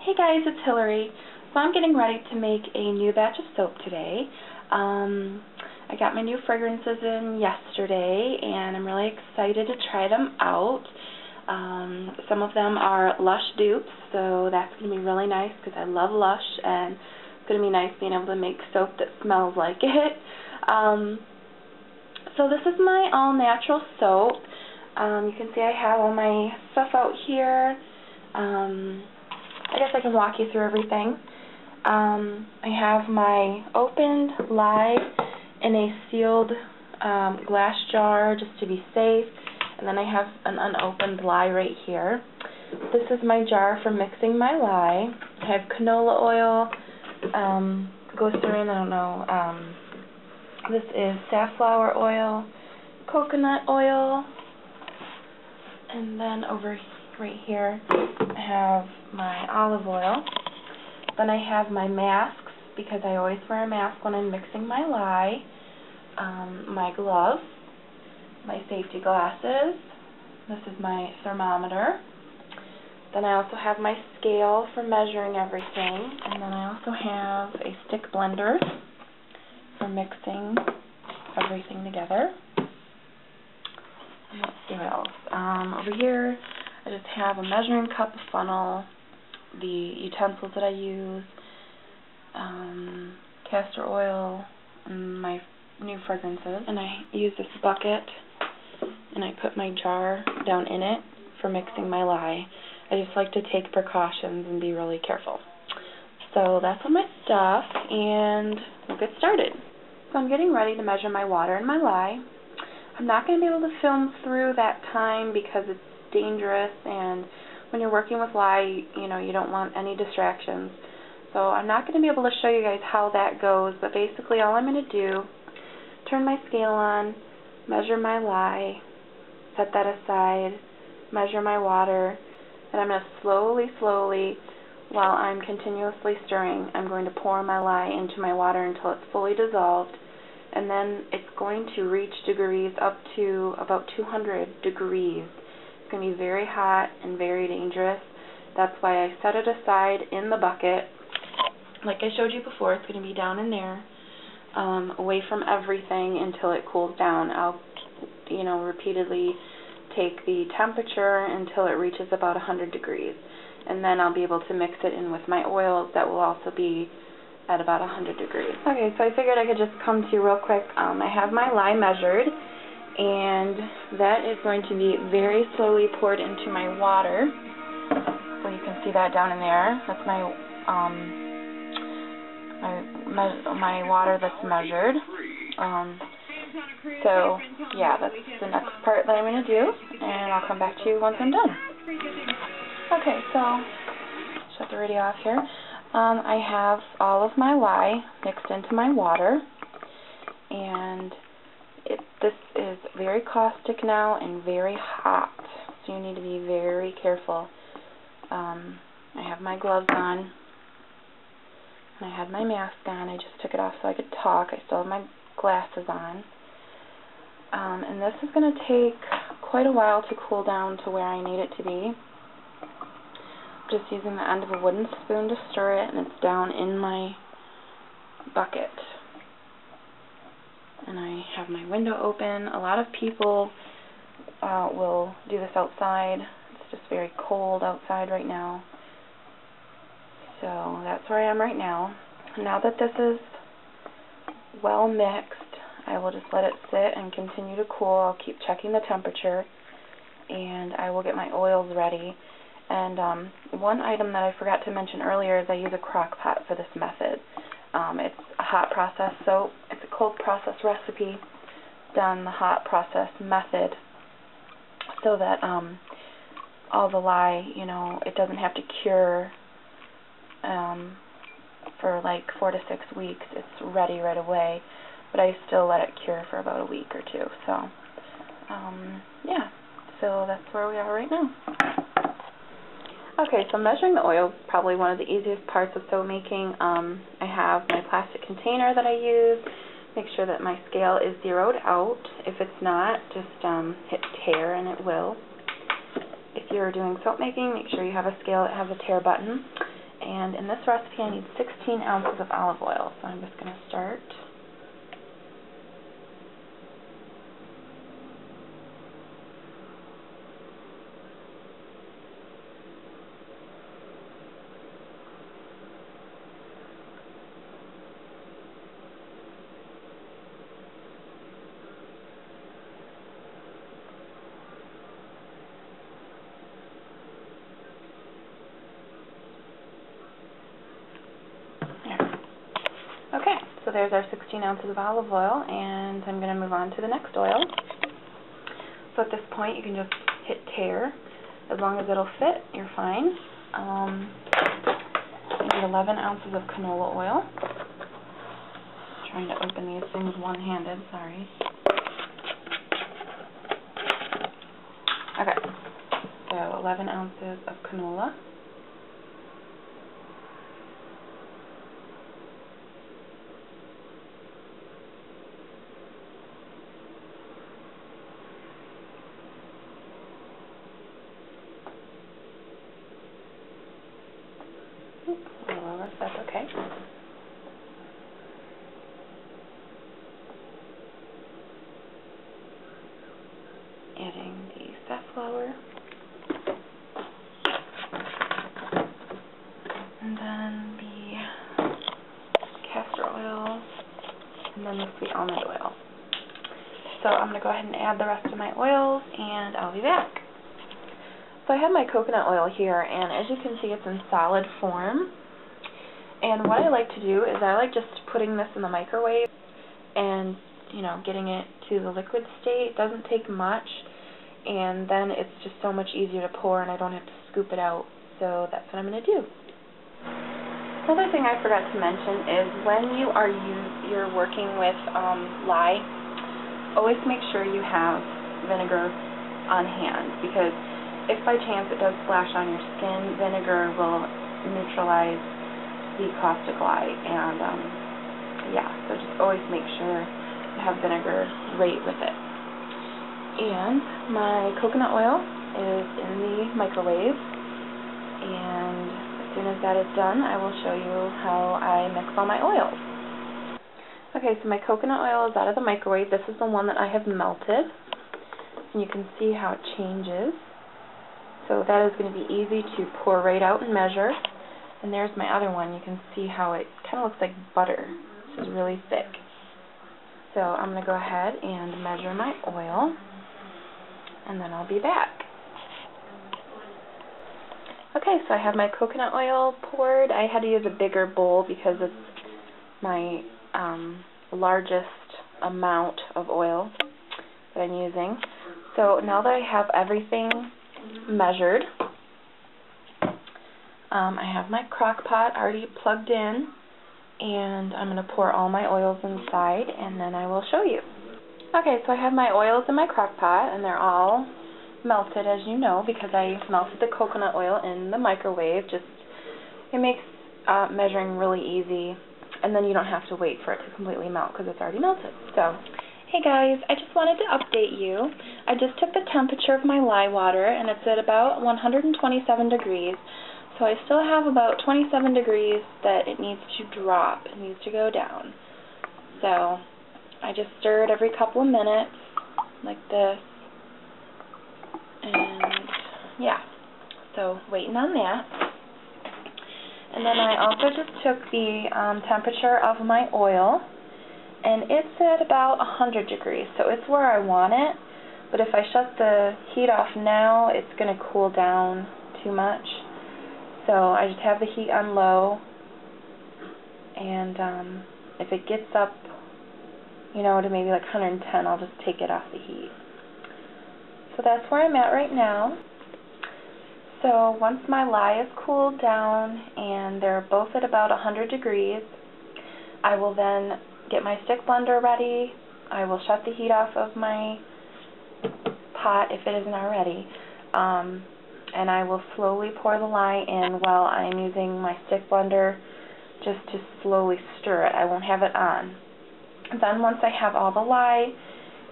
Hey guys, it's Hillary. So I'm getting ready to make a new batch of soap today. I got my new fragrances in yesterday and I'm really excited to try them out. Some of them are Lush dupes, so that's going to be really nice because I love Lush and it's going to be nice being able to make soap that smells like it. So this is my all-natural soap. You can see I have all my stuff out here. I guess I can walk you through everything. I have my opened lye in a sealed glass jar just to be safe, and then I have an unopened lye right here. This is my jar for mixing my lye. I have canola oil, glycerin, I don't know, this is safflower oil, coconut oil, and then over right here I have my olive oil. Then I have my masks, because I always wear a mask when I'm mixing my lye, my gloves, my safety glasses, this is my thermometer, then I also have my scale for measuring everything, and then I also have a stick blender for mixing everything together. Let's see what else. Over here I just have a measuring cup, a funnel, the utensils that I use, castor oil, and my new fragrances. And I use this bucket and I put my jar down in it for mixing my lye. I just like to take precautions and be really careful. So that's all my stuff, and we'll get started. So I'm getting ready to measure my water and my lye. I'm not going to be able to film through that time because it's dangerous, and when you're working with lye, you know, you don't want any distractions. So I'm not going to be able to show you guys how that goes, but basically all I'm going to do, turn my scale on, measure my lye, set that aside, measure my water, and I'm going to slowly, while I'm continuously stirring, I'm going to pour my lye into my water until it's fully dissolved, and then it's going to reach degrees up to about 200 degrees. It's going to be very hot and very dangerous. That's why I set it aside in the bucket. Like I showed you before, it's going to be down in there, away from everything until it cools down. I'll, repeatedly take the temperature until it reaches about 100 degrees. And then I'll be able to mix it in with my oils that will also be at about 100 degrees. Okay, so I figured I could just come to you real quick. I have my lye measured, and that is going to be very slowly poured into my water. So you can see that down in there. That's my my water that's measured. So yeah, that's the next part that I'm going to do, and I'll come back to you once I'm done. Okay, so shut the radio off here. I have all of my lye mixed into my water, and this is very caustic now and very hot, so you need to be very careful. I have my gloves on, and I had my mask on. I just took it off so I could talk. I still have my glasses on. And this is going to take quite a while to cool down to where I need it to be. Just using the end of a wooden spoon to stir it, and it's down in my bucket. And I have my window open. A lot of people will do this outside. It's just very cold outside right now. So that's where I am right now. Now that this is well mixed, I will just let it sit and continue to cool. I'll keep checking the temperature, and I will get my oils ready. And one item that I forgot to mention earlier is I use a crock pot for this method. It's a hot process soap. It's a cold process recipe done the hot process method, so that all the lye, it doesn't have to cure for like 4 to 6 weeks. It's ready right away, but I still let it cure for about a week or two. So yeah, so that's where we are right now. Okay, so measuring the oil is probably one of the easiest parts of soap making. I have my plastic container that I use. Make sure that my scale is zeroed out. If it's not, just hit tare and it will. If you're doing soap making, make sure you have a scale that has a tare button. And in this recipe I need 16 ounces of olive oil, so I'm just going to start. Okay, so there's our 16 ounces of olive oil, and I'm going to move on to the next oil. So at this point you can just hit tare. As long as it'll fit, you're fine. I need 11 ounces of canola oil. Trying to open these things one-handed, sorry. Okay, so 11 ounces of canola. That's okay. Adding the safflower. And then the castor oil. And then the sweet almond oil. So I'm going to go ahead and add the rest of my oils, and I'll be back. So I have my coconut oil here, and as you can see it's in solid form. And what I like to do is I like just putting this in the microwave and, you know, getting it to the liquid state. It doesn't take much, and then it's just so much easier to pour and I don't have to scoop it out. So that's what I'm going to do. Another thing I forgot to mention is when you're working with lye, always make sure you have vinegar on hand, because if by chance it does splash on your skin, vinegar will neutralize the caustic lye, and yeah, so just always make sure you have vinegar right with it. And my coconut oil is in the microwave, and as soon as that is done, I will show you how I mix all my oils. Okay, so my coconut oil is out of the microwave. This is the one that I have melted, and you can see how it changes. So that is going to be easy to pour right out and measure. And there's my other one. You can see how it kind of looks like butter. This is really thick. So I'm going to go ahead and measure my oil, and then I'll be back. Okay, so I have my coconut oil poured. I had to use a bigger bowl because it's my largest amount of oil that I'm using. So now that I have everything measured, I have my crock pot already plugged in, and I'm going to pour all my oils inside, and then I will show you. Okay, so I have my oils in my crock pot, and they're all melted, as you know, because I melted the coconut oil in the microwave. It makes measuring really easy, and then you don't have to wait for it to completely melt because it's already melted. So, hey guys, I just wanted to update you. I just took the temperature of my lye water, and it's at about 127 degrees. So I still have about 27 degrees that it needs to drop. It needs to go down. So I just stir it every couple of minutes, like this. And yeah, so waiting on that. And then I also just took the temperature of my oil, and it's at about 100 degrees. So it's where I want it. But if I shut the heat off now, it's going to cool down too much. So I just have the heat on low, and if it gets up, you know, to maybe like 110, I'll just take it off the heat. So that's where I'm at right now. So once my lye is cooled down and they're both at about 100 degrees, I will then get my stick blender ready. I will shut the heat off of my pot if it isn't already. And I will slowly pour the lye in while I'm using my stick blender just to slowly stir it. I won't have it on. Then once I have all the lye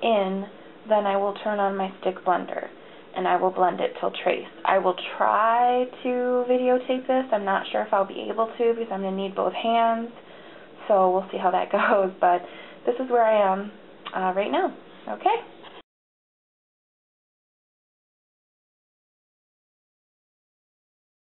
in, then I will turn on my stick blender. and I will blend it till trace. I will try to videotape this. I'm not sure if I'll be able to because I'm going to need both hands, so we'll see how that goes, but this is where I am right now. Okay?